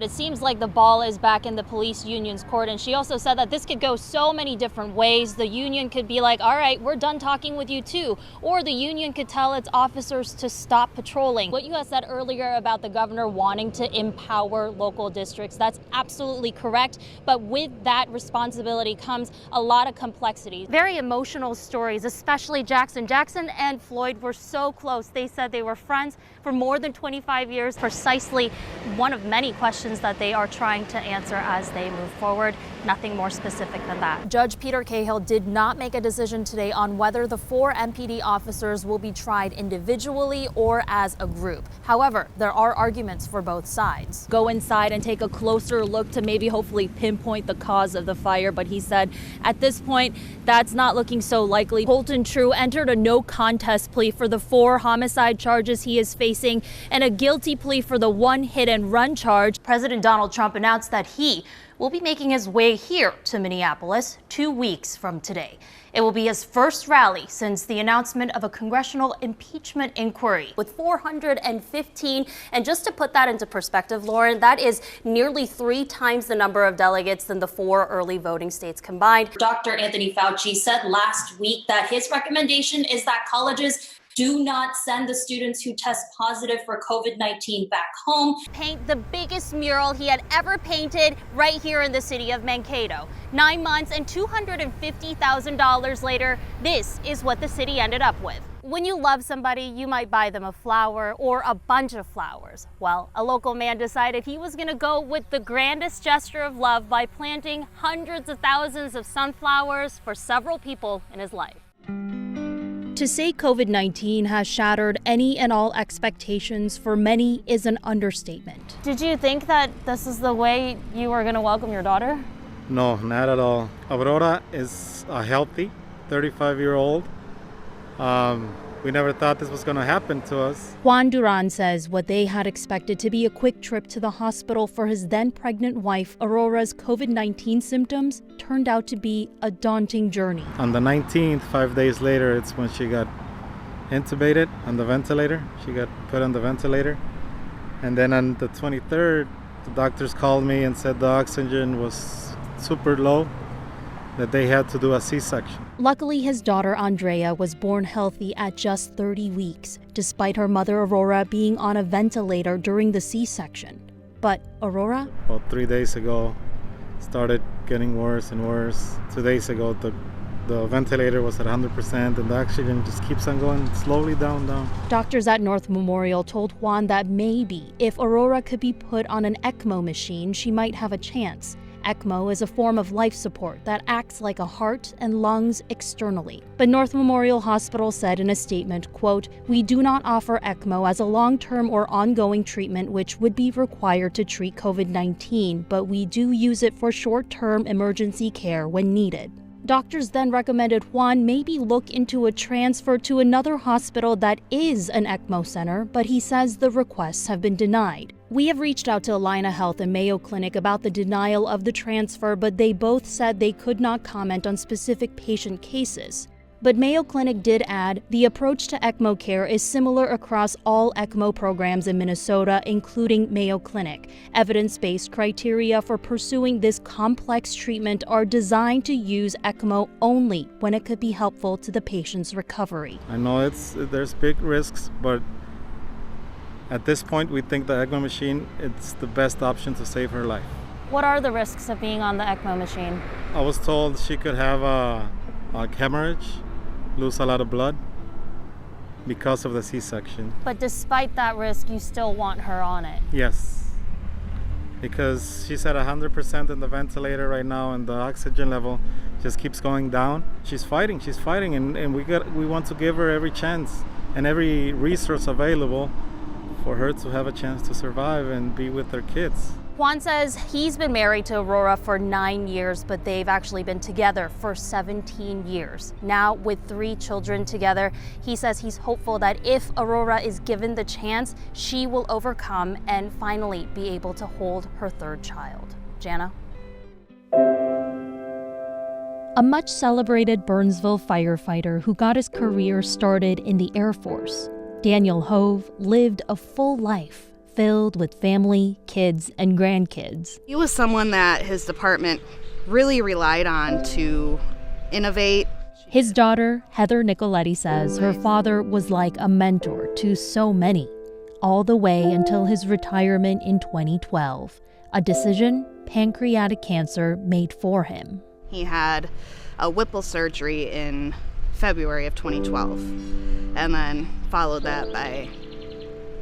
It seems like the ball is back in the police union's court, and she also said that this could go so many different ways. The union could be like, all right, we're done talking with you too. Or the union could tell its officers to stop patrolling. What you had said earlier about the governor wanting to empower local districts, that's absolutely correct. But with that responsibility comes a lot of complexity. Very emotional stories, especially Jackson. Jackson and Floyd were so close. They said they were friends for more than 25 years. Precisely one of many questions that they are trying to answer as they move forward. Nothing more specific than that. Judge Peter Cahill did not make a decision today on whether the 4 MPD officers will be tried individually or as a group. However, there are arguments for both sides. Go inside and take a closer look to maybe hopefully pinpoint the cause of the fire, but he said at this point that's not looking so likely. Holton True entered a no contest plea for the 4 homicide charges he is facing and a guilty plea for the 1 hit and run charge. President Donald Trump announced that he will be making his way here to Minneapolis 2 weeks from today. It will be his first rally since the announcement of a congressional impeachment inquiry with 415. And just to put that into perspective, Lauren, that is nearly 3 times the number of delegates than the 4 early voting states combined. Dr. Anthony Fauci said last week that his recommendation is that colleges do not send the students who test positive for COVID-19 back home. Paint the biggest mural he had ever painted right here in the city of Mankato. 9 months and $250,000 later, this is what the city ended up with. When you love somebody, you might buy them a flower or a bunch of flowers. Well, a local man decided he was gonna go with the grandest gesture of love by planting hundreds of thousands of sunflowers for several people in his life. To say COVID-19 has shattered any and all expectations for many is an understatement. Did you think that this is the way you were going to welcome your daughter? No, not at all. Aurora is a healthy 35-year-old. We never thought this was going to happen to us. Juan Duran says what they had expected to be a quick trip to the hospital for his then pregnant wife, Aurora's COVID-19 symptoms, turned out to be a daunting journey. On the 19th, 5 days later, it's when she got intubated on the ventilator. She got put on the ventilator. And then on the 23rd, the doctors called me and said the oxygen was super low, that they had to do a C-section. Luckily, his daughter Andrea was born healthy at just 30 weeks, despite her mother Aurora being on a ventilator during the C-section. But Aurora? About 3 days ago, started getting worse and worse. 2 days ago, the ventilator was at 100% and the oxygen just keeps on going slowly down. Doctors at North Memorial told Juan that maybe if Aurora could be put on an ECMO machine, she might have a chance. ECMO is a form of life support that acts like a heart and lungs externally. But North Memorial Hospital said in a statement, quote, "We do not offer ECMO as a long-term or ongoing treatment which would be required to treat COVID-19, but we do use it for short-term emergency care when needed." Doctors then recommended Juan maybe look into a transfer to another hospital that is an ECMO center, but he says the requests have been denied. We have reached out to Allina Health and Mayo Clinic about the denial of the transfer, but they both said they could not comment on specific patient cases. But Mayo Clinic did add, the approach to ECMO care is similar across all ECMO programs in Minnesota, including Mayo Clinic. Evidence-based criteria for pursuing this complex treatment are designed to use ECMO only when it could be helpful to the patient's recovery. I know there's big risks, but at this point, we think the ECMO machine is the best option to save her life. What are the risks of being on the ECMO machine? I was told she could have a hemorrhage, lose a lot of blood because of the C-section. But despite that risk, you still want her on it? Yes, because she's at 100% in the ventilator right now and the oxygen level just keeps going down. She's fighting, and we want to give her every chance and every resource available for her to have a chance to survive and be with her kids. Juan says he's been married to Aurora for 9 years, but they've actually been together for 17 years. Now, with 3 children together, he says he's hopeful that if Aurora is given the chance, she will overcome and finally be able to hold her 3rd child. Jana? A much celebrated Burnsville firefighter who got his career started in the Air Force, Daniel Hove lived a full life, filled with family, kids, and grandkids. He was someone that his department really relied on to innovate. His daughter, Heather Nicoletti, says her father was like a mentor to so many, all the way until his retirement in 2012, a decision pancreatic cancer made for him. He had a Whipple surgery in February of 2012, and then followed that by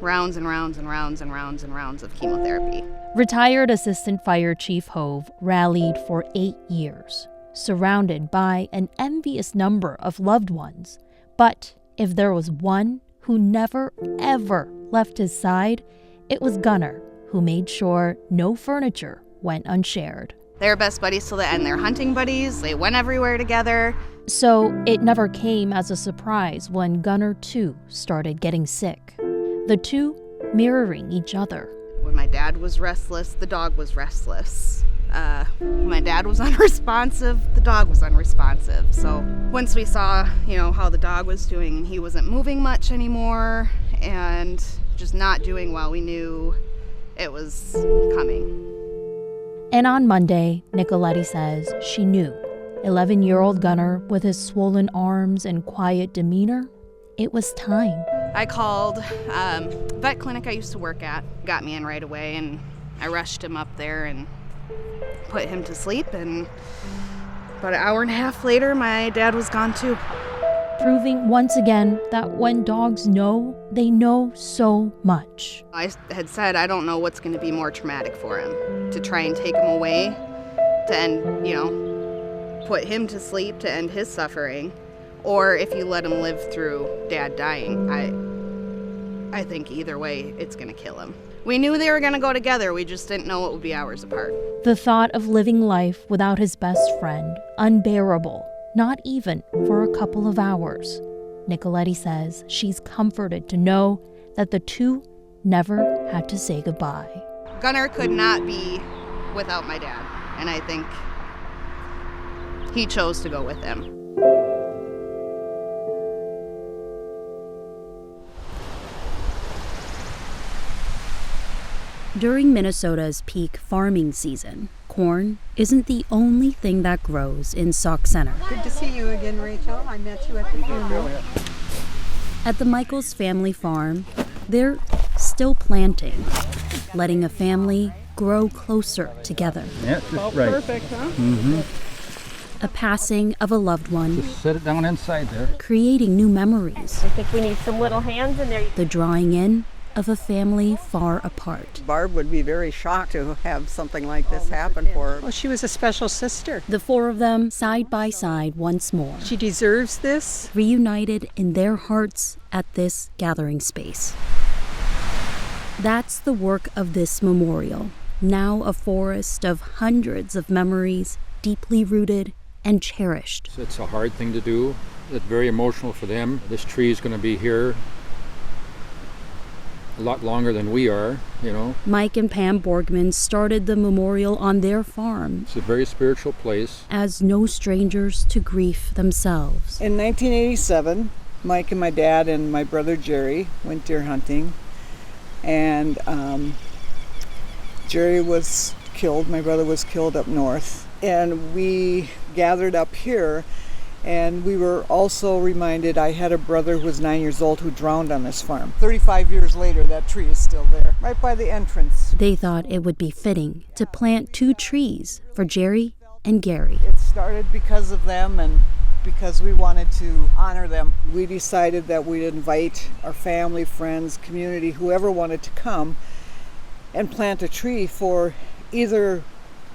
rounds and rounds and rounds and rounds and rounds of chemotherapy. Retired Assistant Fire Chief Hove rallied for 8 years, surrounded by an envious number of loved ones. But if there was one who never, ever left his side, it was Gunnar, who made sure no furniture went unshared. They were best buddies till the end. They're hunting buddies. They went everywhere together. So it never came as a surprise when Gunnar, too, started getting sick. The two mirroring each other. When my dad was restless, the dog was restless. When my dad was unresponsive, the dog was unresponsive. So once we saw, how the dog was doing and he wasn't moving much anymore and just not doing well, we knew it was coming. And on Monday, Nicoletti says she knew. 11-year-old Gunnar, with his swollen arms and quiet demeanor, it was time. I called vet clinic I used to work at, got me in right away, and I rushed him up there and put him to sleep. And about an hour and a half later, my dad was gone too. Proving once again that when dogs know, they know so much. I had said I don't know what's going to be more traumatic for him, to try and take him away, to end, put him to sleep to end his suffering, or if you let him live through Dad dying. I think either way, it's going to kill him. We knew they were going to go together, we just didn't know it would be hours apart. The thought of living life without his best friend, unbearable, not even for a couple of hours. Nicoletti says she's comforted to know that the two never had to say goodbye. Gunnar could not be without my dad, and I think he chose to go with him. During Minnesota's peak farming season, corn isn't the only thing that grows in Sauk Center. Good to see you again, Rachel. I met you at the funeral. At the Michaels family farm, they're still planting, letting a family grow closer together. Yeah, just right. Perfect, huh? Mm-hmm. A passing of a loved one. Just set it down inside there. Creating new memories. I think we need some little hands in there. The drawing in of a family far apart. Barb would be very shocked to have something like this happen for her. Well, she was a special sister. The four of them side by side once more. She deserves this. Reunited in their hearts at this gathering space. That's the work of this memorial, now a forest of hundreds of memories, deeply rooted and cherished. It's a hard thing to do. It's very emotional for them. This tree is going to be here a lot longer than we are, Mike and Pam Borgman started the memorial on their farm. It's a very spiritual place. As no strangers to grief themselves. In 1987, Mike and my dad and my brother Jerry went deer hunting. And Jerry was killed, my brother was killed up north. And we gathered up here, and we were also reminded I had a brother who was 9 years old who drowned on this farm. 35 years later, that tree is still there, right by the entrance. They thought it would be fitting to plant 2 trees for Jerry and Gary. It started because of them and because we wanted to honor them. We decided that we'd invite our family, friends, community, whoever wanted to come and plant a tree for either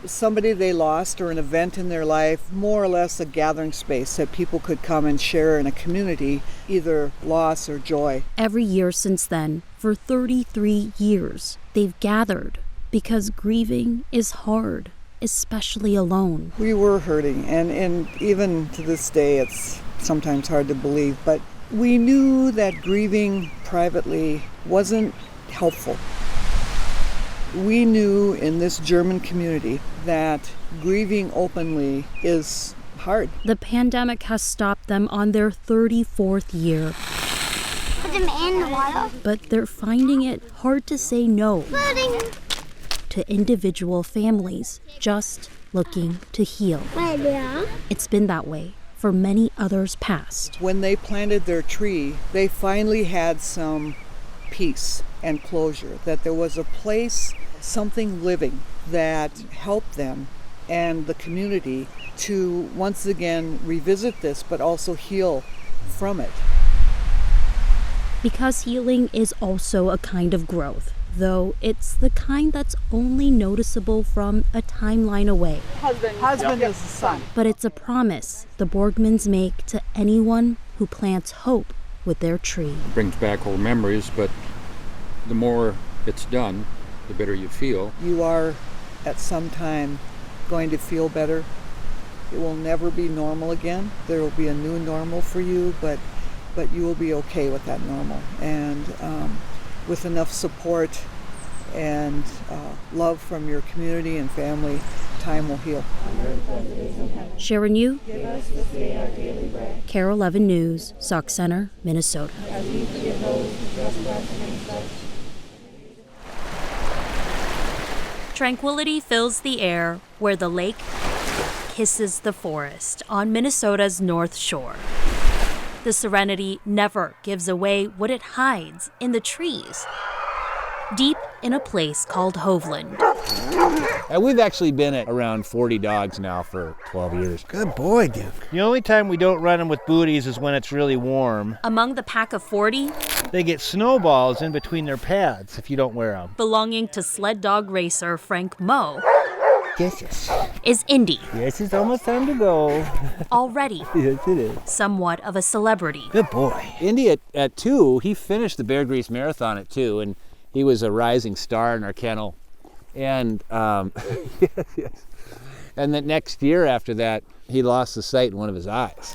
somebody they lost or an event in their life, more or less a gathering space that people could come and share in a community, either loss or joy. Every year since then, for 33 years, they've gathered because grieving is hard, especially alone. We were hurting, and even to this day it's sometimes hard to believe, but we knew that grieving privately wasn't helpful. We knew in this German community that grieving openly is hard. The pandemic has stopped them on their 34th year. them in the water. But they're finding it hard to say no to individual families just looking to heal. It's been that way for many others past. When they planted their tree, they finally had some peace and closure, that there was a place, something living that helped them and the community to once again revisit this, but also heal from it. Because healing is also a kind of growth, though it's the kind that's only noticeable from a timeline away. Husband is the son. But it's a promise the Borgmans make to anyone who plants hope with their tree. It brings back old memories, but the more it's done, the better you feel. You are at some time going to feel better. It will never be normal again. There will be a new normal for you, but you will be okay with that normal. And with enough support and love from your community and family, time will heal. Sharon Yoo, KARE 11 News, Sauk Center, Minnesota. Tranquility fills the air where the lake kisses the forest on Minnesota's North Shore. The serenity never gives away what it hides in the trees, deep in a place called Hovland. And we've actually been at around 40 dogs now for 12 years. Good boy, Duke. The only time we don't run them with booties is when it's really warm. Among the pack of 40, they get snowballs in between their pads if you don't wear them. Belonging to sled dog racer Frank Moe, Yes. is Indy. Yes, it's almost time to go. Already Yes, it is. somewhat of a celebrity. Good boy. Indy at 2, he finished the Bear Grease Marathon at 2, and he was a rising star in our kennel. And yes. And the next year after that, he lost the sight in one of his eyes.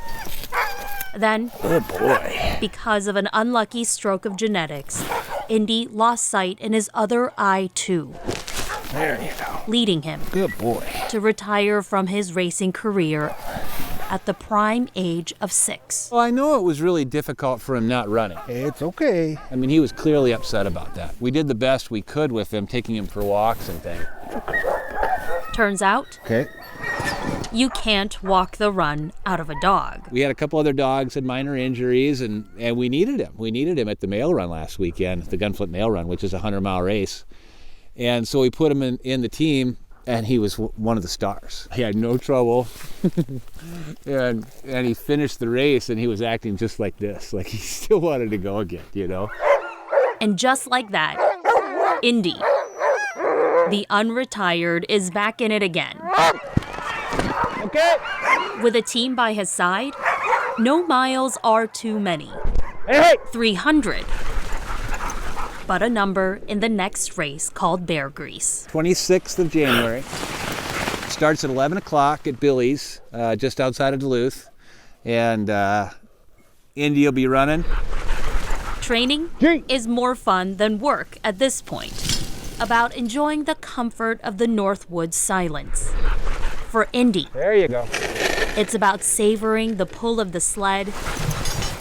Then, Good boy. because of an unlucky stroke of genetics, Indy lost sight in his other eye too, There you go. leading him Good boy. to retire from his racing career at the prime age of 6. Well, I know it was really difficult for him not running. It's okay. I mean, he was clearly upset about that. We did the best we could with him, taking him for walks and things. Turns out, Okay. you can't walk the run out of a dog. We had a couple other dogs had minor injuries, and we needed him. We needed him at the mail run last weekend, the Gunflint Mail Run, which is a 100-mile race. And so we put him in the team, and he was one of the stars. He had no trouble, and he finished the race, and he was acting just like this, like he still wanted to go again, you know? And just like that, Indy, the unretired, is back in it again. Okay. With a team by his side, no miles are too many. Hey! 300. But a number in the next race called Bear Grease. 26th of January. Starts at 11 o'clock at Billy's, just outside of Duluth. And Indy will be running. Training is more fun than work at this point. About enjoying the comfort of the Northwoods silence. For Indy, There you go. it's about savoring the pull of the sled,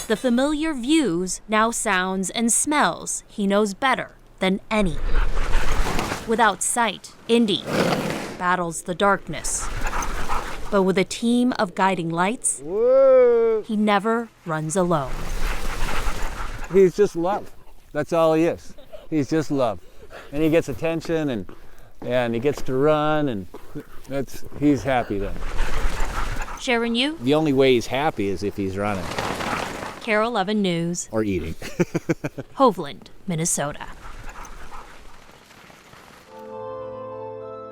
the familiar views, now sounds and smells he knows better than any. Without sight, Indy battles the darkness. But with a team of guiding lights, Whoa. he never runs alone. He's just love. That's all he is. He's just love. And he gets attention, and he gets to run, and he's happy then. Sharon Yoo, The only way he's happy is if he's running KARE 11 News, or eating. Hovland, Minnesota.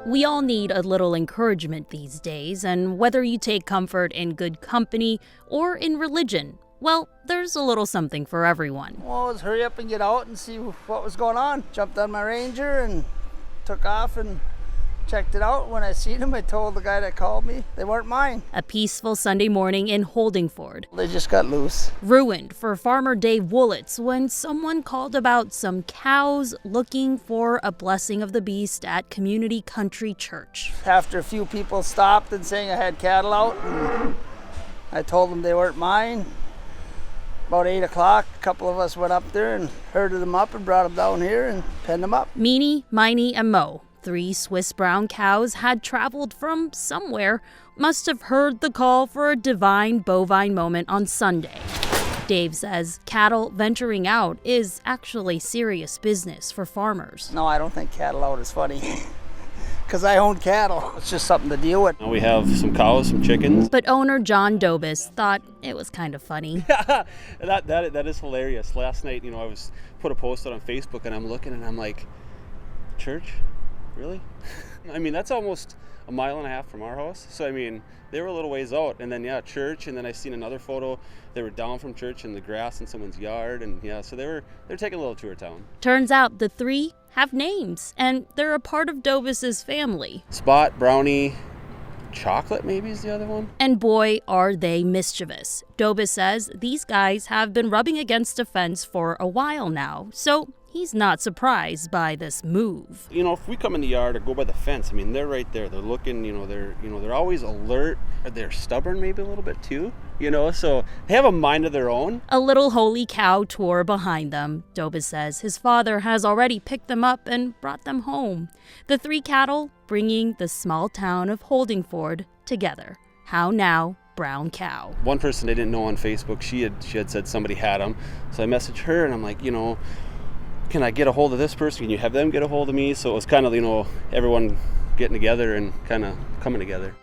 We all need a little encouragement these days, and whether you take comfort in good company or in religion, well, there's a little something for everyone. Well, let's hurry up and get out and see what was going on. Jumped on my Ranger and took off and checked it out. When I seen them, I told the guy that called me they weren't mine. A peaceful Sunday morning in Holdingford. They just got loose. Ruined for farmer Dave Woolitz when someone called about some cows looking for a blessing of the beast at Community Country Church. After a few people stopped and saying I had cattle out, and I told them they weren't mine. About 8 o'clock, a couple of us went up there and herded them up and brought them down here and penned them up. Meanie, Miney, and Mo, 3 Swiss brown cows, had traveled from somewhere, must have heard the call for a divine bovine moment on Sunday. Dave says cattle venturing out is actually serious business for farmers. No, I don't think cattle out is funny. Because I own cattle. It's just something to deal with. Now we have some cows, some chickens. But owner John Dobis thought it was kind of funny. that is hilarious. Last night, I was put a post out on Facebook and I'm looking and I'm like, church? Really? I mean, that's almost a mile and a half from our house. So, I mean, they were a little ways out. And then, church. And then I seen another photo. They were down from church in the grass in someone's yard. And, so they're taking a little tour of town. Turns out the 3 have names, and they're a part of Dobis's family. Spot, Brownie, Chocolate maybe is the other one. And boy, are they mischievous. Dobis says these guys have been rubbing against a fence for a while now, so he's not surprised by this move. If we come in the yard or go by the fence, I mean, they're right there. They're looking, they're always alert. They're stubborn maybe a little bit too, so they have a mind of their own. A little holy cow tour behind them. Dobis says his father has already picked them up and brought them home. The 3 cattle bringing the small town of Holdingford together. How now? Brown cow. One person I didn't know on Facebook, she had said somebody had them. So I messaged her and I'm like, can I get a hold of this person? Can you have them get a hold of me? So it was kind of, everyone getting together and kind of coming together.